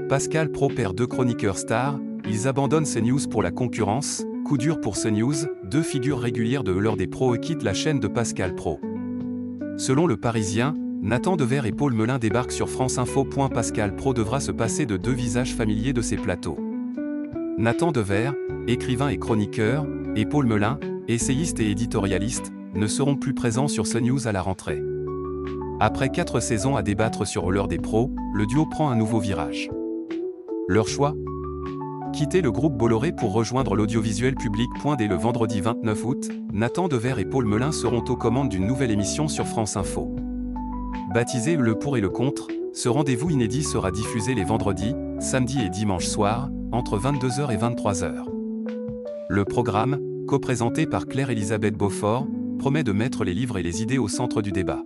Pascal Praud perd 2 chroniqueurs stars, ils abandonnent CNews pour la concurrence, coup dur pour CNews, 2 figures régulières de l'heure des pros quittent la chaîne de Pascal Praud. Selon Le Parisien, Nathan Dever et Paul Melun débarquent sur France Info. Pascal Praud devra se passer de 2 visages familiers de ses plateaux. Nathan Dever, écrivain et chroniqueur, et Paul Melun, essayiste et éditorialiste, ne seront plus présents sur CNews à la rentrée. Après 4 saisons à débattre sur l'heure des pros, le duo prend un nouveau virage. Leur choix ? Quitter le groupe Bolloré pour rejoindre l'audiovisuel public. Dès le vendredi 29 août, Nathan Dever et Paul Melun seront aux commandes d'une nouvelle émission sur France Info. Baptisé Le Pour et le Contre, ce rendez-vous inédit sera diffusé les vendredis, samedis et dimanches soirs, entre 22h et 23h. Le programme, co-présenté par Claire-Elisabeth Beaufort, promet de mettre les livres et les idées au centre du débat.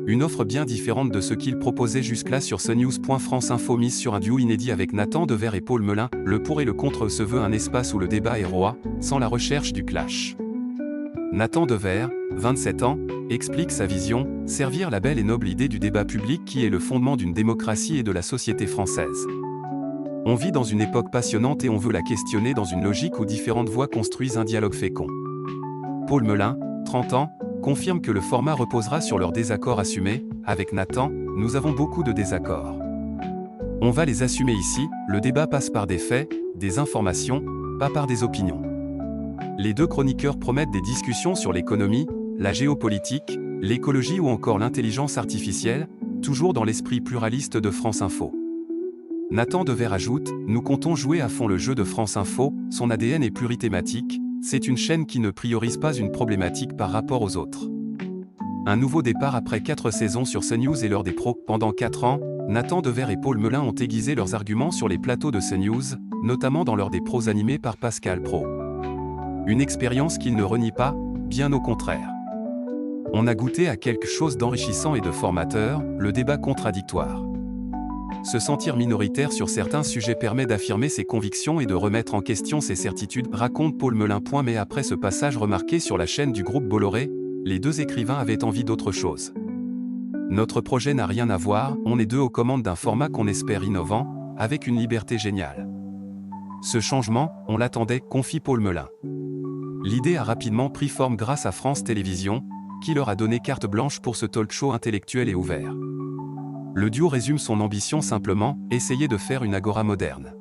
Une offre bien différente de ce qu'il proposait jusque-là sur CNews. France Info mise sur un duo inédit avec Nathan Dever et Paul Melun. Le Pour et le Contre se veut un espace où le débat est roi, sans la recherche du clash. Nathan Dever, 27 ans, explique sa vision, servir la belle et noble idée du débat public qui est le fondement d'une démocratie et de la société française. On vit dans une époque passionnante et on veut la questionner dans une logique où différentes voix construisent un dialogue fécond. Paul Melun, 30 ans, confirme que le format reposera sur leurs désaccords assumés. Avec Nathan, nous avons beaucoup de désaccords. On va les assumer ici, le débat passe par des faits, des informations, pas par des opinions. Les 2 chroniqueurs promettent des discussions sur l'économie, la géopolitique, l'écologie ou encore l'intelligence artificielle, toujours dans l'esprit pluraliste de France Info. Nathan Dever ajoute « Nous comptons jouer à fond le jeu de France Info, son ADN est plurithématique, c'est une chaîne qui ne priorise pas une problématique par rapport aux autres. » Un nouveau départ après 4 saisons sur CNews et l'heure des pros. Pendant 4 ans, Nathan Dever et Paul Melun ont aiguisé leurs arguments sur les plateaux de CNews, notamment dans l'heure des pros animée par Pascal Praud. Une expérience qu'ils ne renient pas, bien au contraire. On a goûté à quelque chose d'enrichissant et de formateur, le débat contradictoire. Se sentir minoritaire sur certains sujets permet d'affirmer ses convictions et de remettre en question ses certitudes, raconte Paul Melun. Mais après ce passage remarqué sur la chaîne du groupe Bolloré, les 2 écrivains avaient envie d'autre chose. Notre projet n'a rien à voir, on est 2 aux commandes d'un format qu'on espère innovant, avec une liberté géniale. Ce changement, on l'attendait, confie Paul Melun. L'idée a rapidement pris forme grâce à France Télévisions, qui leur a donné carte blanche pour ce talk-show intellectuel et ouvert. Le duo résume son ambition simplement, essayer de faire une agora moderne.